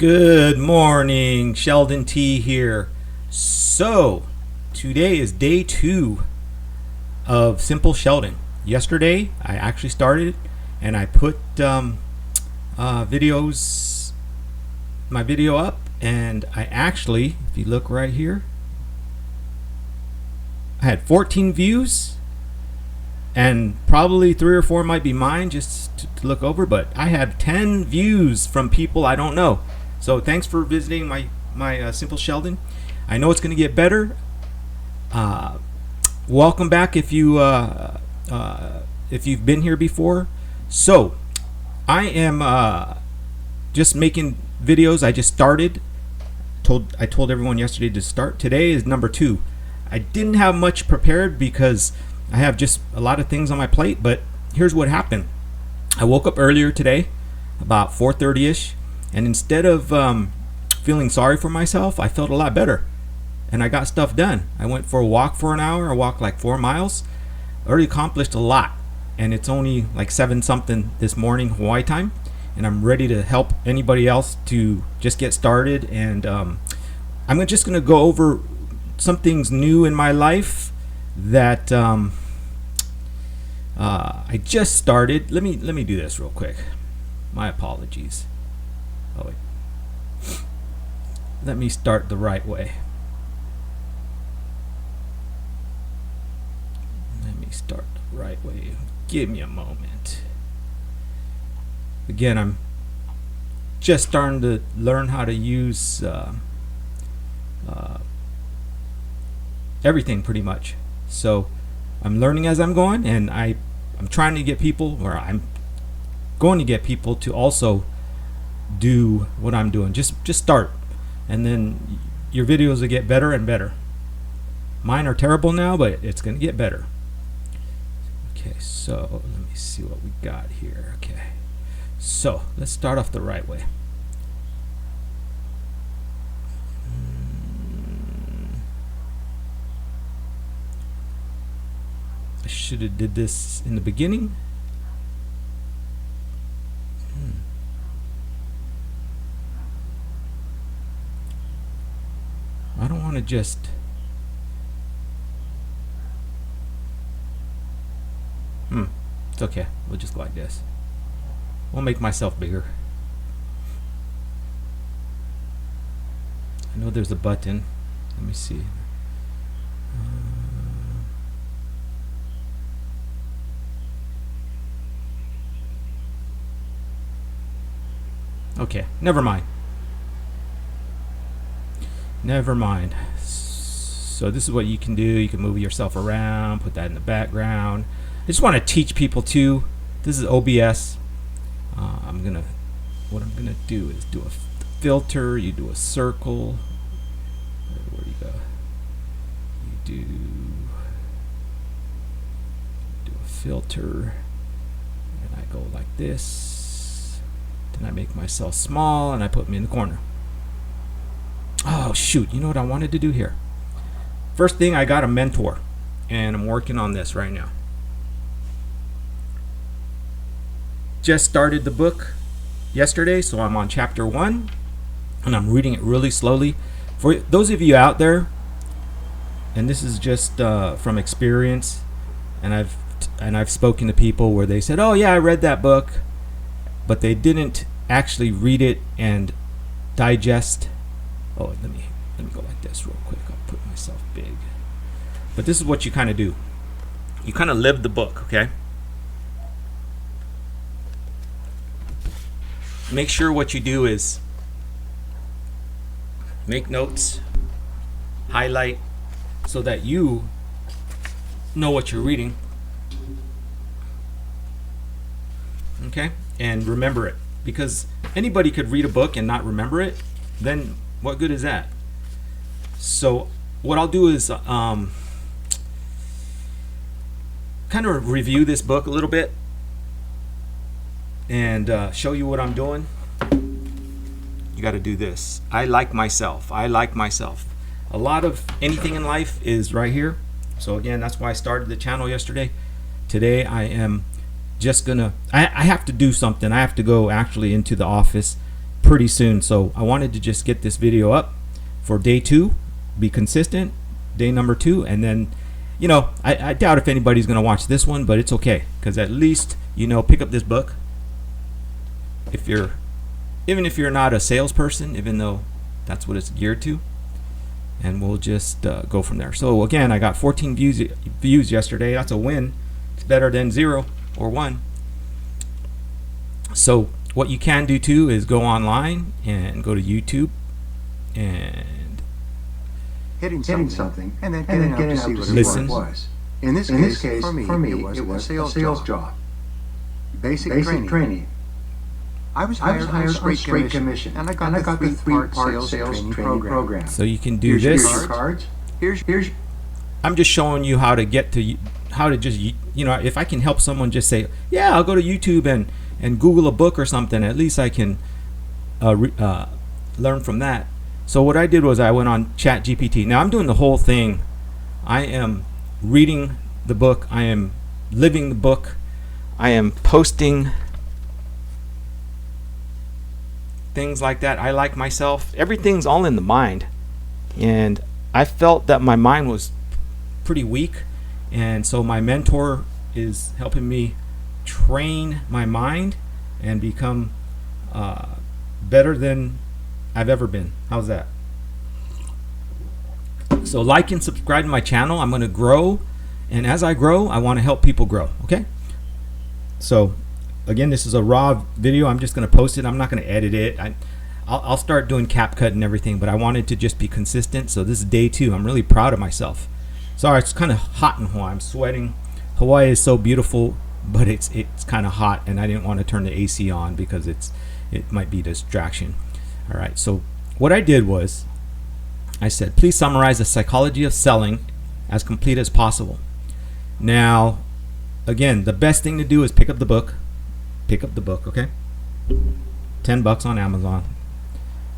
Good morning, Sheldon T here. So, today is day 2 of Simple Sheldon. Yesterday, I actually started and I put my video up, and I actually, if you look right here, I had 14 views, and probably 3 or 4 might be mine just to look over, but I had 10 views from people I don't know. So thanks for visiting my Simple Sheldon. I know it's going to get better. Welcome back if you've been here before. So I am just making videos. I just started. I told everyone yesterday to start. Today is number 2. I didn't have much prepared because I have just a lot of things on my plate. But here's what happened. I woke up earlier today, about 4:30ish. And instead of feeling sorry for myself, I felt a lot better. And I got stuff done. I went for a walk for an hour. I walked like 4 miles. Already accomplished a lot. And it's only like 7 something this morning Hawaii time. And I'm ready to help anybody else to just get started. And I'm just going to go over some things new in my life that I just started. Let me do this real quick. My apologies. Oh, wait. Let me start the right way. Give me a moment. Again, I'm just starting to learn how to use everything pretty much. So I'm learning as I'm going, and I'm trying to get people, or I'm going to get people to also do what I'm doing. Just start, and then your videos will get better and better. Mine are terrible now, but it's going to get better. Okay, so let me see what we got here. Okay, so let's start off the right way. I should have did this in the beginning. I don't want to just it's okay, we'll just go like this. I'll make myself bigger. I know there's a button. Let me see. Okay, never mind. So this is what you can do. You can move yourself around, put that in the background. I just want to teach people too. This is OBS. What I'm gonna do is do a filter. You do a circle. Where do you go? You do a filter, and I go like this. Then I make myself small, and I put me in the corner. Oh shoot, you know what I wanted to do here? First thing, I got a mentor, and I'm working on this right now. Just started the book yesterday, so I'm on chapter 1, and I'm reading it really slowly. For those of you out there, and this is just from experience, and I've spoken to people where they said, "Oh yeah, I read that book," but they didn't actually read it and digest. Oh, let me go like this real quick. I'll put myself big. But this is what you kind of do. You kind of live the book, okay? Make sure what you do is make notes, highlight, so that you know what you're reading. Okay? And remember it. Because anybody could read a book and not remember it. Then what good is that? So what I'll do is kind of review this book a little bit and show you what I'm doing. You got to do this. I like myself. A lot of anything in life is right here. So again, that's why I started the channel yesterday. Today I am just gonna I have to do something. I have to go actually into the office pretty soon. So I wanted to just get this video up for day 2, be consistent, day number 2, and then, you know, I doubt if anybody's going to watch this one, but it's okay, because at least, you know, pick up this book. Even if you're not a salesperson, even though that's what it's geared to, and we'll just go from there. So again, I got 14 views yesterday. That's a win. It's better than 0 or 1. So what you can do too is go online and go to YouTube and hitting something and then getting out to see what it was. In this case, for me, it was a sales job. Basic training. I was hired on straight commission, and I got the 3-part sales training program. So you can do this. Here's your cards. Here's. I'm just showing you how to get to how to just, you know, if I can help someone just say, yeah, I'll go to YouTube and Google a book or something. At least I can learn from that. So what I did was I went on ChatGPT. Now I'm doing the whole thing. I am reading the book. I am living the book. I am posting things like that. I like myself. Everything's all in the mind. And I felt that my mind was pretty weak. And so my mentor is helping me train my mind and become better than I've ever been. How's that? So like and subscribe to my channel. I'm going to grow. And as I grow, I want to help people grow. Okay? So again, this is a raw video. I'm just going to post it. I'm not going to edit it. I'll start doing CapCut and everything, but I wanted to just be consistent. So this is day 2. I'm really proud of myself. Sorry, it's kind of hot in Hawaii. I'm sweating. Hawaii is so beautiful, but it's kind of hot, and I didn't want to turn the AC on because it might be a distraction. All right, so what I did was I said, please summarize the psychology of selling as complete as possible. Now, again, the best thing to do is pick up the book. Pick up the book, okay? $10 on Amazon,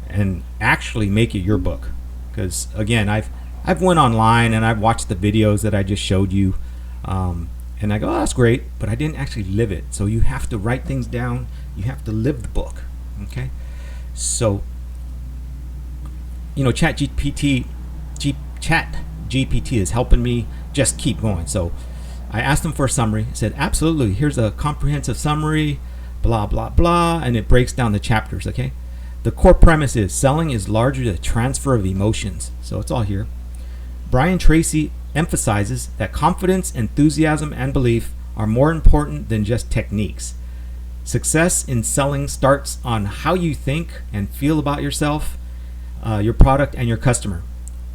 and actually make it your book. Because again, I've went online and I've watched the videos that I just showed you, and I go, oh, that's great, but I didn't actually live it. So you have to write things down. You have to live the book, okay? So, you know, ChatGPT is helping me just keep going. So I asked him for a summary. I said, absolutely, here's a comprehensive summary, blah, blah, blah, and it breaks down the chapters, okay? The core premise is selling is largely the transfer of emotions. So it's all here. Brian Tracy emphasizes that confidence, enthusiasm, and belief are more important than just techniques. Success in selling starts on how you think and feel about yourself, your product, and your customer.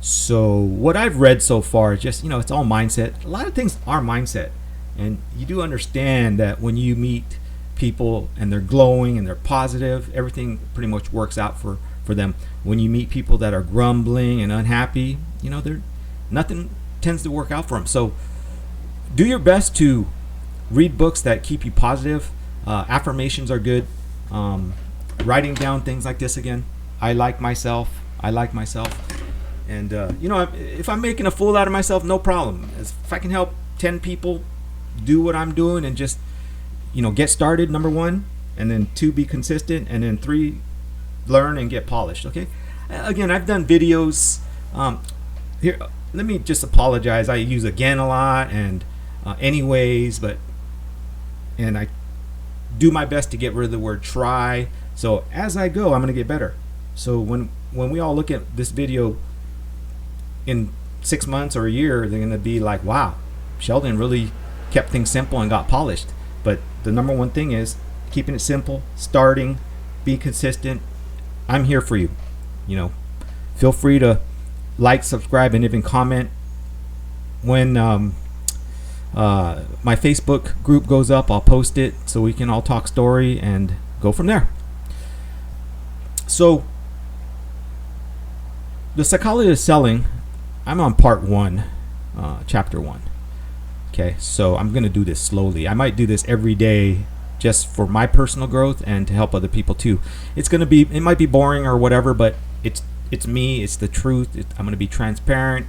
So what I've read so far is just, you know, it's all mindset. A lot of things are mindset. And you do understand that when you meet people and they're glowing and they're positive, everything pretty much works out for them. When you meet people that are grumbling and unhappy, you know, nothing tends to work out for them. So do your best to read books that keep you positive. Affirmations are good. Writing down things like this again. I like myself. I like myself. And, you know, if I'm making a fool out of myself, no problem. If I can help 10 people do what I'm doing and just, you know, get started, number 1, and then 2, be consistent, and then 3, learn and get polished, okay? Again, I've done videos. Here, let me just apologize. I use again a lot and anyways, and I do my best to get rid of the word try. So as I go, I'm going to get better. So when we all look at this video in 6 months or a year, they're going to be like, wow, Sheldon really kept things simple and got polished. But the number 1 thing is keeping it simple, starting, be consistent. I'm here for you. You know, feel free to like, subscribe, and even comment. When my Facebook group goes up, I'll post it so we can all talk story and go from there. So the psychology of selling, I'm on part 1, chapter 1. Okay, so I'm going to do this slowly. I might do this every day just for my personal growth and to help other people too. It might be boring or whatever, but it's me, it's the truth. I'm going to be transparent.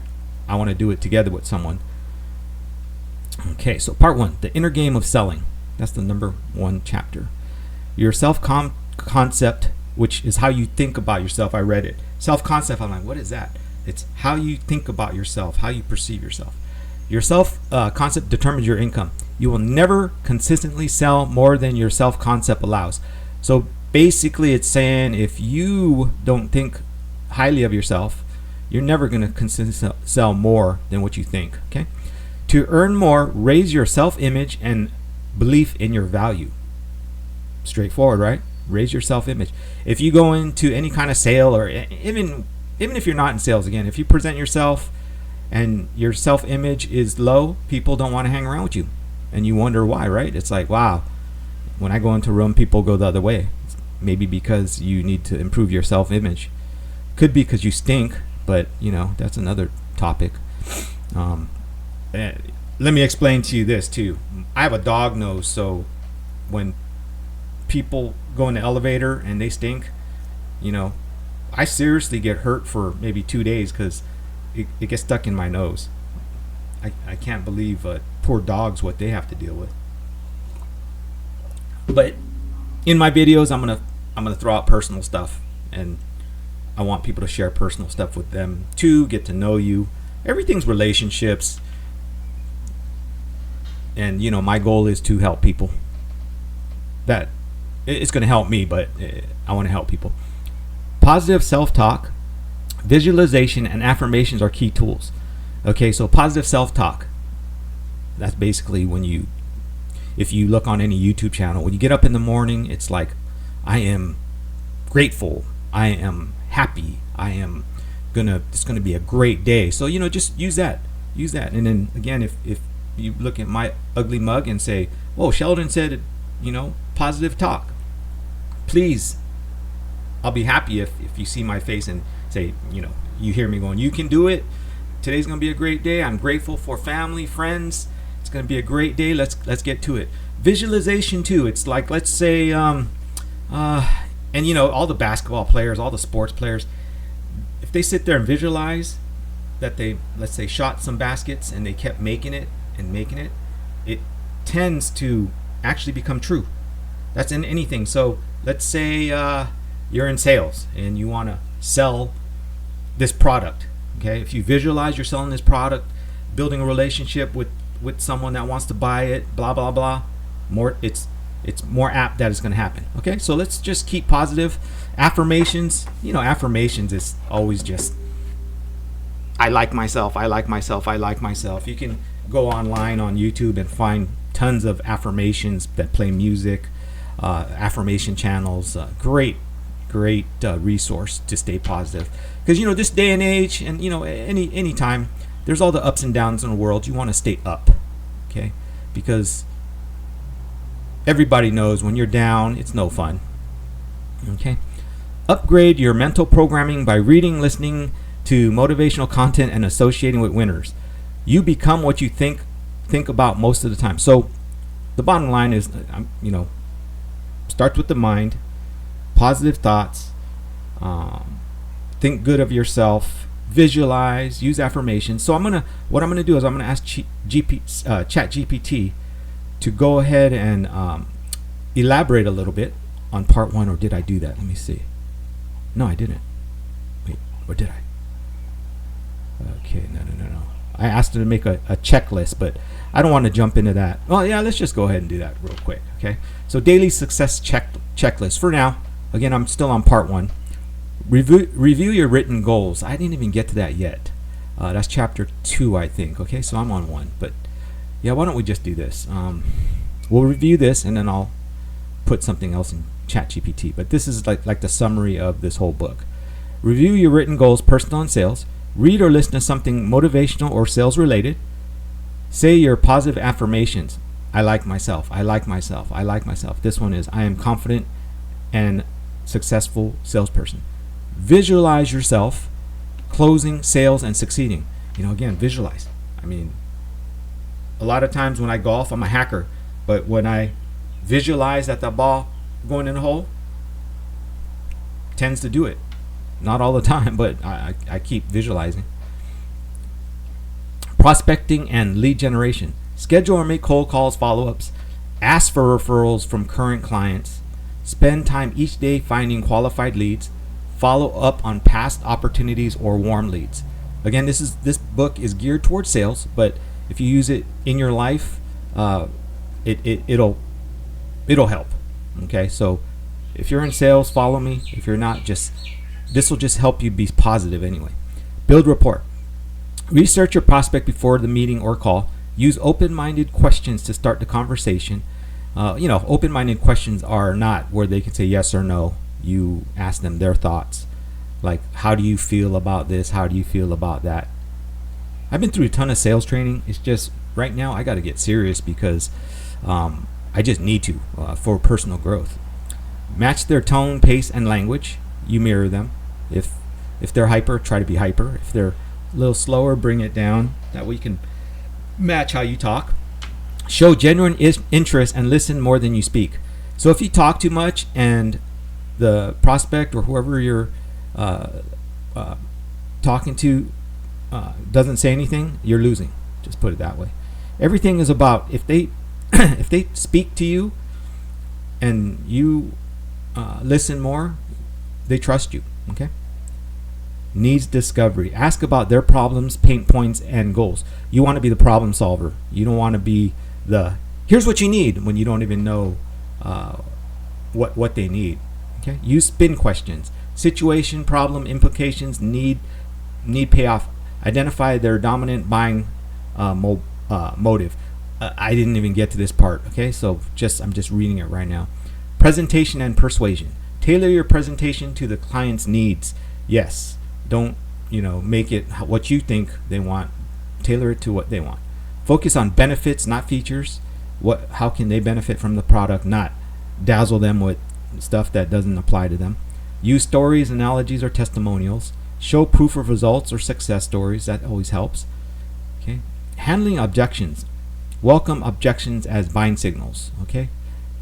I want to do it together with someone. Okay, so part 1, the inner game of selling. That's the number 1 chapter. Your self-concept which is how you think about yourself. I read it. Self-concept, I'm like, what is that? It's how you think about yourself, how you perceive yourself. Your self-concept determines your income. You will never consistently sell more than your self-concept allows. So basically it's saying if you don't think highly of yourself, you're never going to consistently sell more than what you think. Okay. To earn more, raise your self-image and belief in your value. Straightforward, right? Raise your self-image. If you go into any kind of sale, or even if you're not in sales, again, if you present yourself and your self-image is low, people don't want to hang around with you, and you wonder why, right? It's like, wow, when I go into a room, people go the other way. Maybe because you need to improve your self-image. Could be because you stink, but that's another topic. Let me explain to you this too. I have a dog nose, so when people go in the elevator and they stink, I seriously get hurt for maybe 2 days because it gets stuck in my nose. I can't believe poor dogs, what they have to deal with. But in my videos, I'm gonna throw out personal stuff, and I want people to share personal stuff with them too, get to know you. Everything's relationships, and my goal is to help people. That it's going to help me, but I want to help people. Positive self-talk, visualization, and affirmations are key tools. Okay, so positive self-talk, that's basically if you look on any YouTube channel, when you get up in the morning, it's like, I am grateful, I am happy, it's gonna be a great day. So just use that. And then again, if you look at my ugly mug and say, whoa, Sheldon said positive talk, please, I'll be happy if you see my face and say, you hear me going, you can do it, today's gonna be a great day, I'm grateful for family, friends, it's gonna be a great day, let's get to it. Visualization too, it's like, let's say and all the basketball players, all the sports players, if they sit there and visualize that they, let's say, shot some baskets and they kept making it, it tends to actually become true. That's in anything. So let's say you're in sales and you want to sell this product. Okay, if you visualize you're selling this product, building a relationship with someone that wants to buy it, blah blah blah, it's more apt that it's going to happen. Okay, so let's just keep positive. Affirmations, affirmations is always just, I like myself, I like myself, I like myself. You can go online on YouTube and find tons of affirmations that play music, affirmation channels. Great resource to stay positive, because this day and age, and any time, there's all the ups and downs in the world. You want to stay up, okay? Because everybody knows when you're down, it's no fun. Okay, upgrade your mental programming by reading, listening to motivational content, and associating with winners. You become what you think about most of the time. So the bottom line is, starts with the mind, positive thoughts, think good of yourself, visualize, use affirmations. So what I'm gonna do is I'm gonna ask ChatGPT to go ahead and elaborate a little bit on part one. Or did I do that? Let me see. No, I didn't. Wait, or did I? Okay, no. I asked her to make a checklist, but I don't want to jump into that. Well, yeah, let's just go ahead and do that real quick. Okay, so daily success checklist. For now, again, I'm still on part one. Review your written goals. I didn't even get to that yet. That's chapter 2, I think. Okay, so I'm on 1, but yeah, why don't we just do this? We'll review this, and then I'll put something else in ChatGPT. But this is like the summary of this whole book. Review your written goals, personal and sales. Read or listen to something motivational or sales related. Say your positive affirmations. I like myself. I like myself. I like myself. This one is, I am confident and successful salesperson. Visualize yourself closing sales and succeeding. Again, visualize. I mean, a lot of times when I golf, I'm a hacker, but when I visualize that the ball going in the hole, tends to do it. Not all the time, but I keep visualizing. Prospecting and lead generation. Schedule or make cold calls, follow-ups. Ask for referrals from current clients. Spend time each day finding qualified leads. Follow up on past opportunities or warm leads. Again, this book is geared towards sales, but if you use it in your life, it'll help. Okay, so if you're in sales, follow me. If you're not, this will just help you be positive anyway. Build rapport. Research your prospect before the meeting or call. Use open-minded questions to start the conversation. Open-minded questions are not where they can say yes or no. You ask them their thoughts. Like, how do you feel about this? How do you feel about that? I've been through a ton of sales training. It's just right now I got to get serious because I just need to for personal growth. Match their tone, pace, and language. You mirror them. If they're hyper, try to be hyper. If they're a little slower, bring it down. That way you can match how you talk. Show genuine interest and listen more than you speak. So if you talk too much and the prospect or whoever you're talking to doesn't say anything, you're losing. Just put it that way. Everything is about if they if they speak to you and you listen more, they trust you. Okay. Needs discovery. Ask about their problems, pain points, and goals. You want to be the problem solver. You don't want to be the here's what you need when you don't even know what they need. Okay. Use spin questions. Situation, problem, implications, need payoff. Identify their dominant buying motive. I didn't even get to this part. Okay, so I'm just reading it right now. Presentation and persuasion. Tailor your presentation to the client's needs. Yes, don't make it what you think they want. Tailor it to what they want. Focus on benefits, not features. How can they benefit from the product? Not dazzle them with stuff that doesn't apply to them. Use stories, analogies, or testimonials. Show proof of results or success stories. That always helps. Okay. Handling objections. Welcome objections as buying signals. Okay.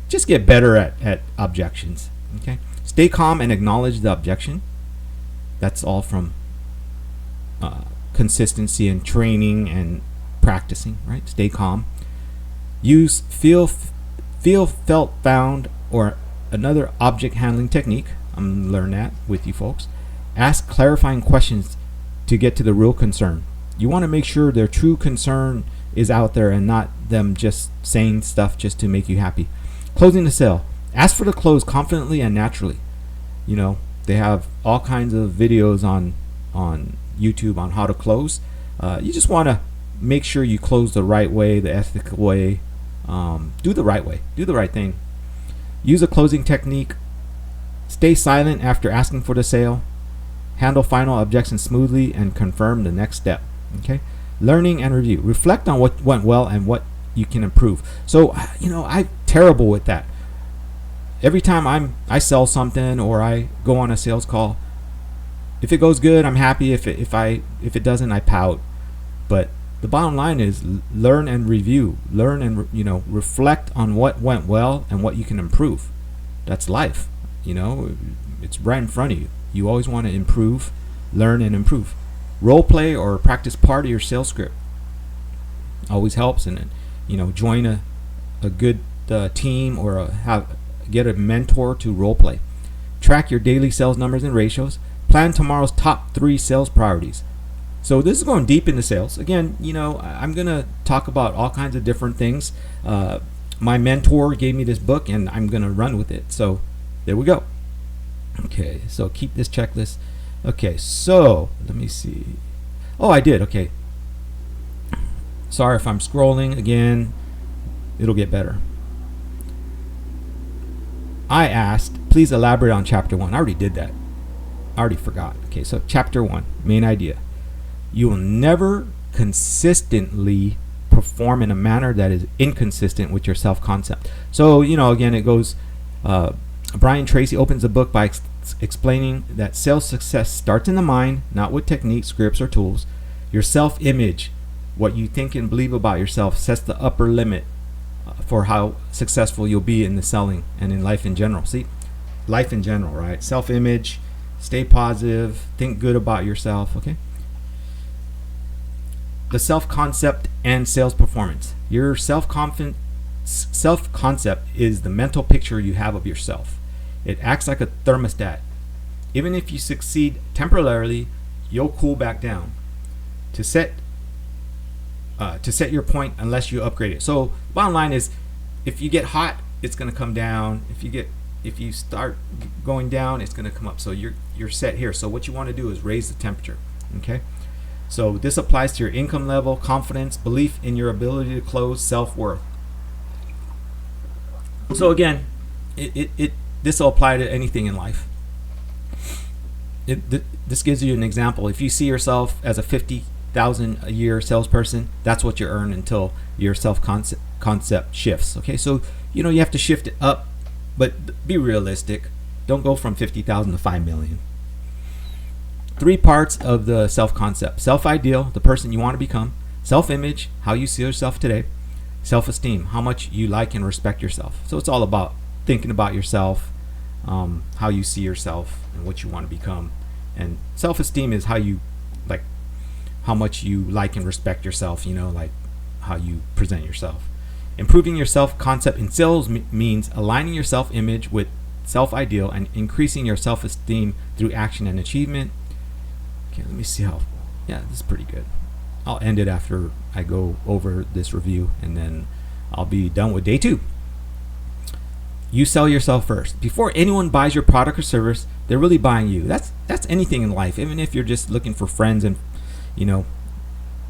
Just get better at objections. Okay. Stay calm and acknowledge the objection. That's all from consistency and training and practicing. Right. Stay calm. Use feel, felt, found, or another object handling technique. I'm going to learn that with you folks. Ask clarifying questions to get to the real concern. You want to make sure their true concern is out there and not them just saying stuff just to make you happy. Closing the sale. Ask for the close confidently and naturally. They have all kinds of videos on YouTube on how to close. You just want to make sure you close the right way, the ethical way. Do the right way. Do the right thing. Use a closing technique. Stay silent after asking for the sale. Handle final objections smoothly and confirm the next step. Okay. Learning and review. Reflect on what went well and what you can improve. So, I'm terrible with that. Every time I sell something or I go on a sales call, if it goes good, I'm happy. If it doesn't, I pout. But the bottom line is learn and review. Learn and reflect on what went well and what you can improve. That's life. It's right in front of you. You always want to improve, learn, and improve. Role play or practice part of your sales script always helps. And then, join a good team or get a mentor to role play. Track your daily sales numbers and ratios. Plan tomorrow's top 3 sales priorities. So this is going deep into sales. Again, I'm going to talk about all kinds of different things. My mentor gave me this book and I'm going to run with it. So there we go. Okay, so keep this checklist. Okay, so let me see. Oh, I did. Okay. Sorry if I'm scrolling again. It'll get better. I asked, please elaborate on chapter 1. I already did that. I already forgot. Okay, so chapter 1, main idea. You will never consistently perform in a manner that is inconsistent with your self-concept. So, again, it goes, Brian Tracy opens the book by explaining that sales success starts in the mind, not with techniques, scripts, or tools. Your self-image, what you think and believe about yourself, sets the upper limit for how successful you'll be in the selling and in life in general. See, life in general, right? Self-image, stay positive, think good about yourself, okay? The self-concept and sales performance. Your self-concept is the mental picture you have of yourself. It acts like a thermostat. Even if you succeed temporarily, you'll cool back down to set your point unless you upgrade it. So bottom line is, if you get hot, it's going to come down. If you start going down, it's going to come up. So you're set here. So what you want to do is raise the temperature. Okay. So this applies to your income level, confidence, belief in your ability to close, self-worth. So again, this will apply to anything in life. This gives you an example. If you see yourself as a $50,000 a year salesperson, that's what you earn until your self-concept shifts. Okay, so you have to shift it up, but be realistic. Don't go from 50,000 to 5 million. 3 parts of the self-concept: self-ideal, the person you want to become; self-image, how you see yourself today; self-esteem, how much you like and respect yourself. So it's all about thinking about yourself, how you see yourself, and what you want to become. And self-esteem is how much you like and respect yourself, like how you present yourself. Improving your self-concept in sales means aligning your self-image with self-ideal and increasing your self-esteem through action and achievement. Okay, let me see this is pretty good. I'll end it after I go over this review, and then I'll be done with day 2. You sell yourself first. Before anyone buys your product or service, they're really buying you. That's anything in life. Even if you're just looking for friends and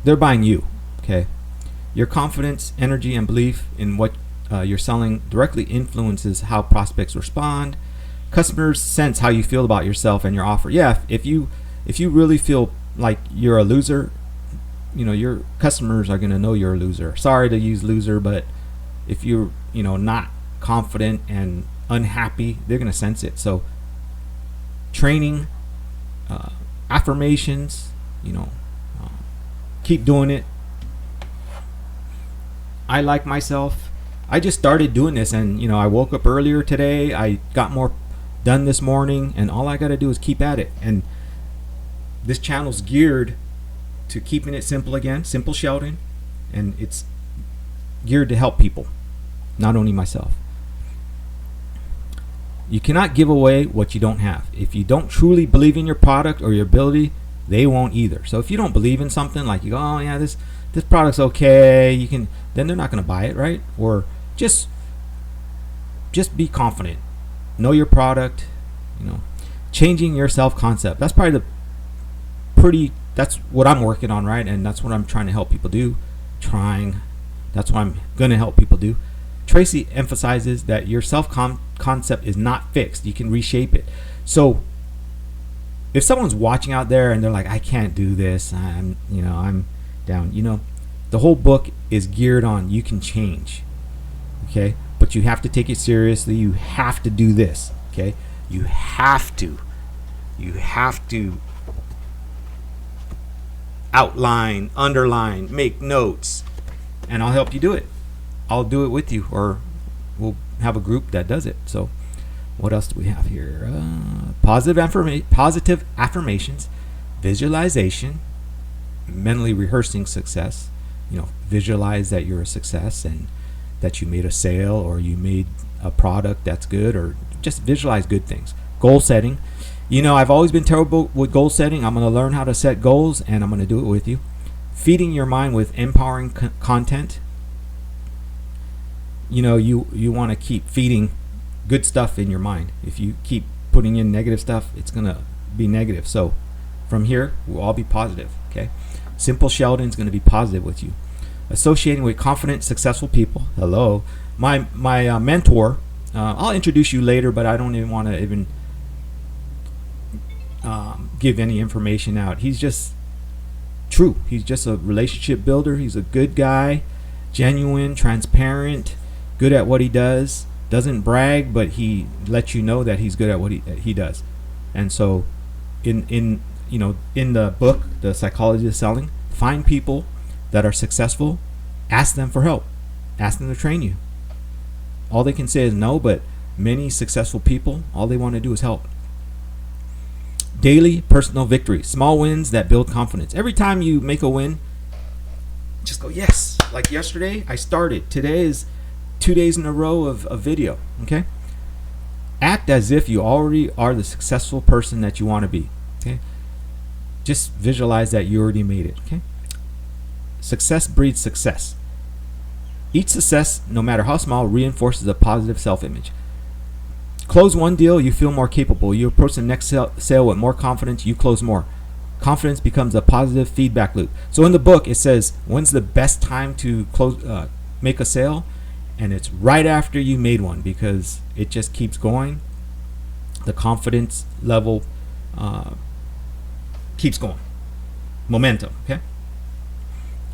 they're buying you. Okay. Your confidence, energy, and belief in what you're selling directly influences how prospects respond. Customers sense how you feel about yourself and your offer. Yeah, if you really feel like you're a loser, your customers are going to know you're a loser. Sorry to use loser, but if you're not confident and unhappy, they're going to sense it. So training, affirmations, keep doing it. I like myself. I just started doing this, and I woke up earlier today. I got more done this morning, and all I got to do is keep at it. And this channel's geared to keeping it simple again, simple Sheldon, and it's geared to help people, not only myself. You cannot give away what you don't have. If you don't truly believe in your product or your ability, they won't either. So if you don't believe in something, like you go, oh yeah, this product's okay, then they're not going to buy it, right? Or just be confident. Know your product. Changing your self-concept. That's probably that's what I'm working on, right? And that's what I'm trying to help people do. That's what I'm going to help people do. Tracy emphasizes that your self-concept is not fixed. You can reshape it. So if someone's watching out there and they're like, I can't do this, I'm down, the whole book is geared on you can change. Okay? But you have to take it seriously. You have to do this. Okay? You have to outline, underline, make notes, and I'll help you do it. I'll do it with you, or we'll have a group that does it. So what else do we have here? Positive affirmations, visualization, mentally rehearsing success. Visualize that you're a success and that you made a sale or you made a product that's good, or just visualize good things. Goal setting. I've always been terrible with goal setting. I'm going to learn how to set goals, and I'm going to do it with you. Feeding your mind with empowering content. You want to keep feeding good stuff in your mind. If you keep putting in negative stuff, it's going to be negative. So from here, we'll all be positive. Okay. Simple Sheldon's going to be positive with you. Associating with confident, successful people. Hello. My mentor, I'll introduce you later, but I don't even want to give any information out. He's just true. He's just a relationship builder. He's a good guy, genuine, transparent, good at what he does. Doesn't brag, but he lets you know that he's good at what he does. And so in the book, The Psychology of Selling, find people that are successful, ask them for help, ask them to train you. All they can say is no, but many successful people, all they want to do is help. Daily personal victory, small wins that build confidence. Every time you make a win, just go, yes. Like yesterday, I started. Today is 2 days in a row of video. Okay. Act as if you already are the successful person that you want to be. Okay? Just visualize that you already made it. Okay? Success breeds success. Each success, no matter how small, reinforces a positive self-image. Close one deal, you feel more capable. You approach the next sale with more confidence, you close more. Confidence becomes a positive feedback loop. So in the book, it says, when's the best time to make a sale? And it's right after you made one, because it just keeps going. The confidence level keeps going. Momentum, okay?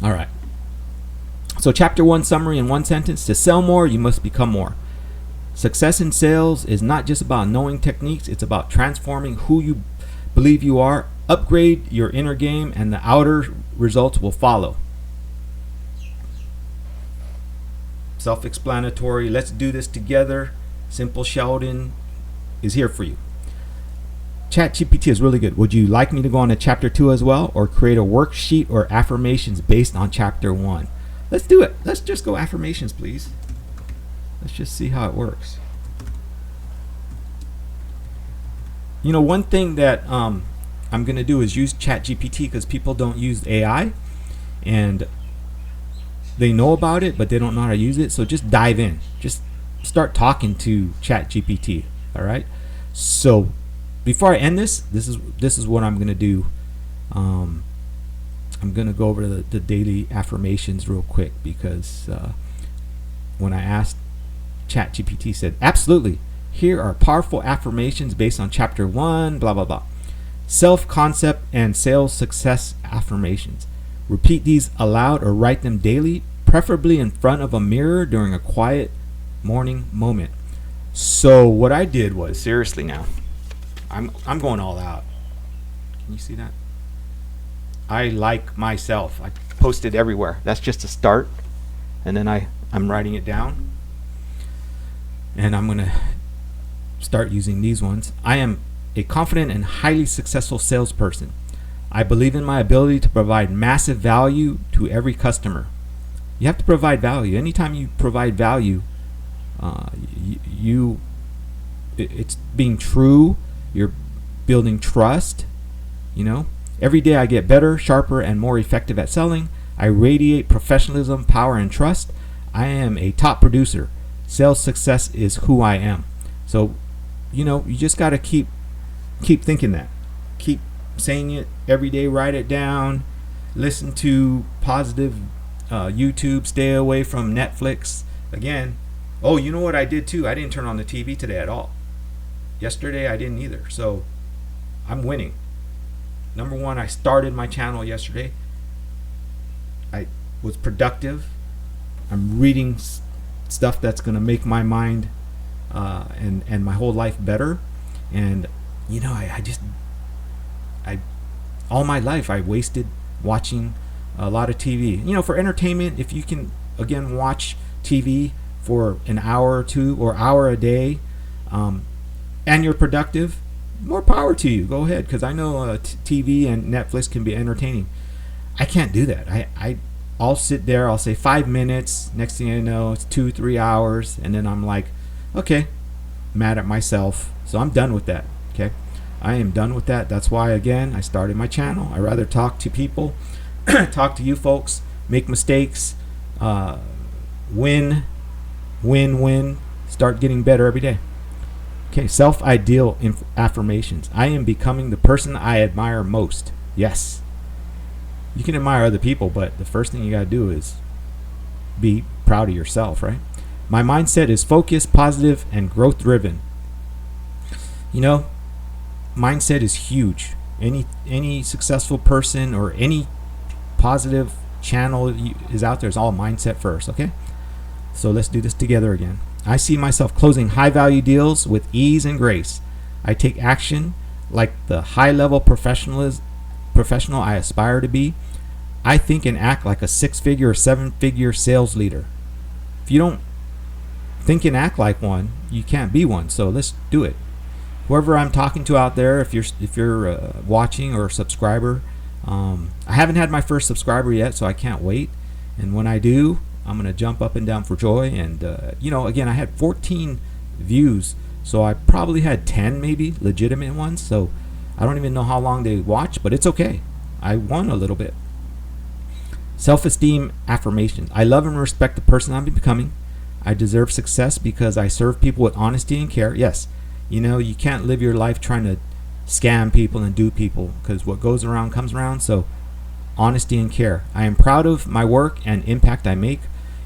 All right. So chapter 1 summary in one sentence: to sell more, you must become more. Success in sales is not just about knowing techniques, it's about transforming who you believe you are. Upgrade your inner game and the outer results will follow. Self-explanatory. Let's do this together. Simple Sheldon is here for you. ChatGPT is really good. Would you like me to go on to chapter 2 as well, or create a worksheet or affirmations based on chapter 1? Let's do it. Let's just go affirmations, please. Let's just see how it works. You know, one thing that I'm going to do is use ChatGPT, because people don't use AI, and they know about it, but they don't know how to use it. So just dive in. Just start talking to ChatGPT. All right. So before I end this is what I'm going to do. I'm going to go over the daily affirmations real quick, because when I asked ChatGPT, said, absolutely, here are powerful affirmations based on chapter 1, blah, blah, blah. Self-concept and sales success affirmations. Repeat these aloud or write them daily, preferably in front of a mirror during a quiet morning moment. So what I did was, seriously now, I'm going all out. Can you see that? I like myself. I posted everywhere. That's just a start. And then I'm writing it down. And I'm going to start using these ones. I am a confident and highly successful salesperson. I believe in my ability to provide massive value to every customer. You have to provide value. Anytime you provide value, it's being true. You're building trust. You know, every day I get better, sharper, and more effective at selling. I radiate professionalism, power, and trust. I am a top producer. Sales success is who I am. So, you know, you just got to keep thinking that. Keep saying it every day. Write it down. Listen to positive YouTube. Stay away from Netflix. Again, oh, you know what I did too? I didn't turn on the TV today at all. Yesterday I didn't either. So I'm winning. Number one, I started my channel yesterday. I was productive. I'm reading stuff that's going to make my mind and my whole life better. And you know, I all my life I wasted watching a lot of TV. You know, for entertainment, if you can again watch TV for an hour or two or hour a day, and you're productive, more power to you. Go ahead, because I know TV and Netflix can be entertaining. I can't do that. I'll sit there, I'll say 5 minutes, next thing I know it's 2-3 hours, and then I'm like, okay, mad at myself. So I'm done with that. Okay, I am done with that. That's why, again, I started my channel. I rather talk to people, talk to you folks, make mistakes, win, start getting better every day. Okay, self-ideal affirmations. I am becoming the person I admire most. Yes. You can admire other people, but the first thing you got to do is be proud of yourself, right? My mindset is focused, positive, and growth-driven. You know, mindset is huge. Any successful person or any positive channel is out there is all mindset first, okay? So let's do this together again. I see myself closing high-value deals with ease and grace. I take action like the high-level professional I aspire to be. I think and act like a 6-figure or 7-figure sales leader. If you don't think and act like one, you can't be one. So let's do it. Whoever I'm talking to out there, if you're watching or a subscriber, I haven't had my first subscriber yet, so I can't wait. And when I do, I'm going to jump up and down for joy. And, you know, again, I had 14 views So I probably had 10 maybe legitimate ones. So I don't even know how long they watched, but it's okay. I won a little bit. Self-esteem affirmation. I love and respect the person I'm becoming. I deserve success because I serve people with honesty and care. Yes, you can't live your life trying to scam people and do people, because what goes around comes around. So honesty and care. I am proud of my work and impact I make.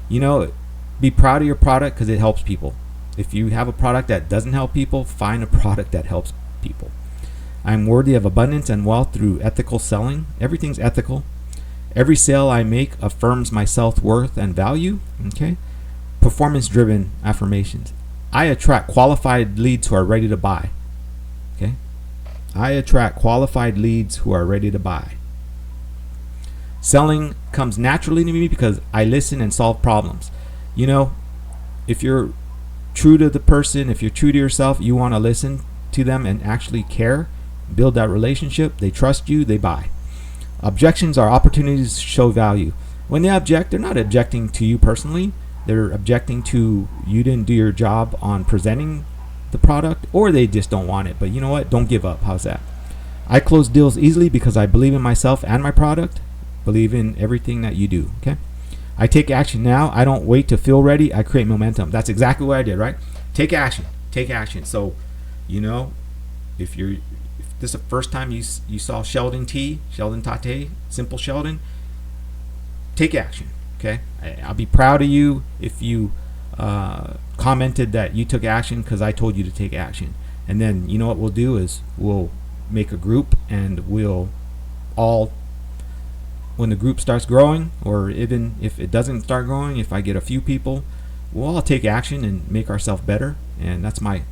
Be proud of your product because it helps people. If you have a product that doesn't help people, find a product that helps people. I'm worthy of abundance and wealth through ethical selling. Everything's ethical. Every sale I make affirms my self-worth and value. Okay. Performance-driven affirmations. I attract qualified leads who are ready to buy. Okay. I attract qualified leads who are ready to buy. Selling comes naturally to me because I listen and solve problems. If you're true to the person, if you're true to yourself, you want to listen to them and actually care, build that relationship. They trust you, they buy. Objections are opportunities to show value. When they object, they're not objecting to you personally. They're objecting to you didn't do your job on presenting the product, or they just don't want it. But you know what? Don't give up. How's that? I close deals easily because I believe in myself and my product. Believe in everything that you do. Okay. I take action now. I don't wait to feel ready. I create momentum. That's exactly what I did, right? Take action. Take action. So, if this is the first time you saw Sheldon Tate, Simple Sheldon, take action. Okay. I'll be proud of you if you commented that you took action because I told you to take action. And then what we'll do is we'll make a group, and we'll all, when the group starts growing, or even if it doesn't start growing, if I get a few people, we'll all take action and make ourselves better. And that's my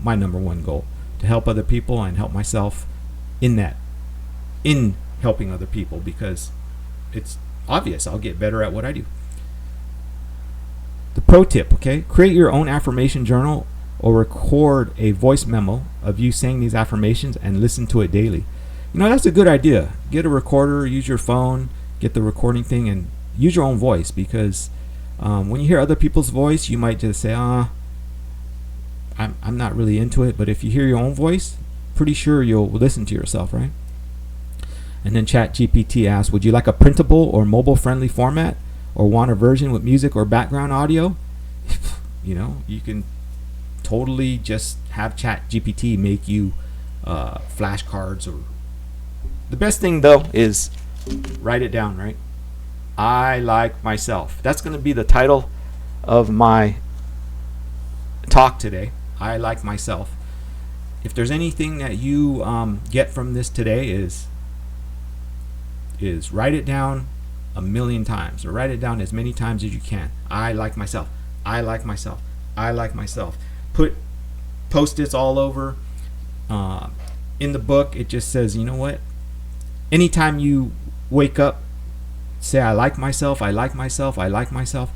number one goal, to help other people and help myself in helping other people, because it's obvious I'll get better at what I do. The pro tip, okay? Create your own affirmation journal or record a voice memo of you saying these affirmations and listen to it daily. That's a good idea. Get a recorder, use your phone, get the recording thing, and use your own voice, because when you hear other people's voice, you might just say, I'm not really into it. But if you hear your own voice, pretty sure you'll listen to yourself, right? And then ChatGPT asks, would you like a printable or mobile-friendly format, or want a version with music or background audio? You can totally just have ChatGPT make you flashcards. Or the best thing though is write it down, right? I like myself. That's going to be the title of my talk today. I like myself. If there's anything that you get from this today, is write it down 1,000,000 times, or write it down as many times as you can. I like myself. I like myself. I like myself. Put Post-its all over. In the book, it just says, what? Anytime you wake up, say, I like myself. I like myself. I like myself.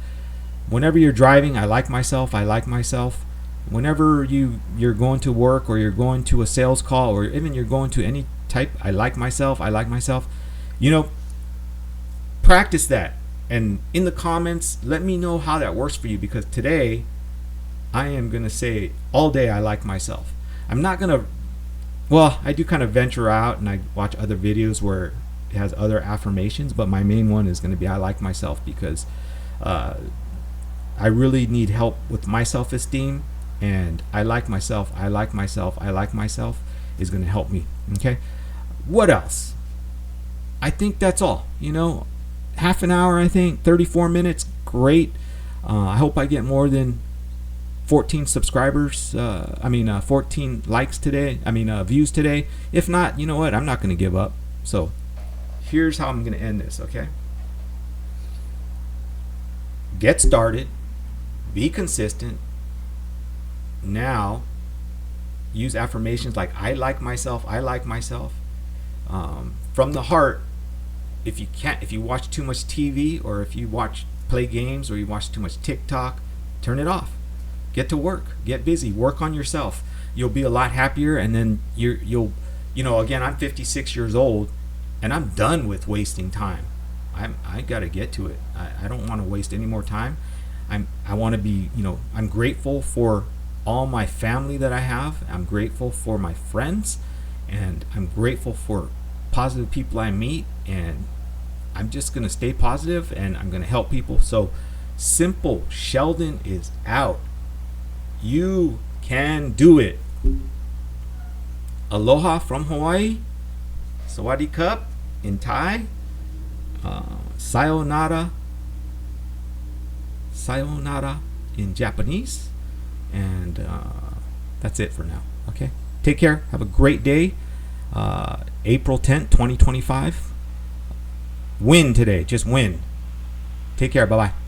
Whenever you're driving, I like myself. I like myself. Whenever you're going to work, or you're going to a sales call, or even you're going to any type, I like myself. I like myself. Practice that, and in the comments, let me know how that works for you, because today I am going to say all day I like myself. I'm not going to, I do kind of venture out and I watch other videos where it has other affirmations, but my main one is going to be I like myself, because I really need help with my self-esteem, and I like myself. I like myself. I like myself is going to help me. Okay. What else? I think that's all. Half an hour, I think, 34 minutes. Great. I hope I get more than 14 subscribers. 14 likes today. Views today. If not, you know what? I'm not going to give up. So here's how I'm going to end this, okay? Get started. Be consistent. Now, use affirmations like I like myself. I like myself. From the heart. If you watch too much TV, or if you play games, or you watch too much TikTok, turn it off. Get to work. Get busy. Work on yourself. You'll be a lot happier, and then again, I'm 56 years old, and I'm done with wasting time. I got to get to it. I don't want to waste any more time. I want to be, I'm grateful for all my family that I have. I'm grateful for my friends, and I'm grateful for positive people I meet, and I'm just going to stay positive, and I'm going to help people. So simple. Sheldon is out. You can do it. Aloha from Hawaii. Sawadee Cup in Thai. Sayonara. Sayonara in Japanese. And that's it for now. Okay. Take care. Have a great day. April 10th, 2025. Win today. Just win. Take care. Bye-bye.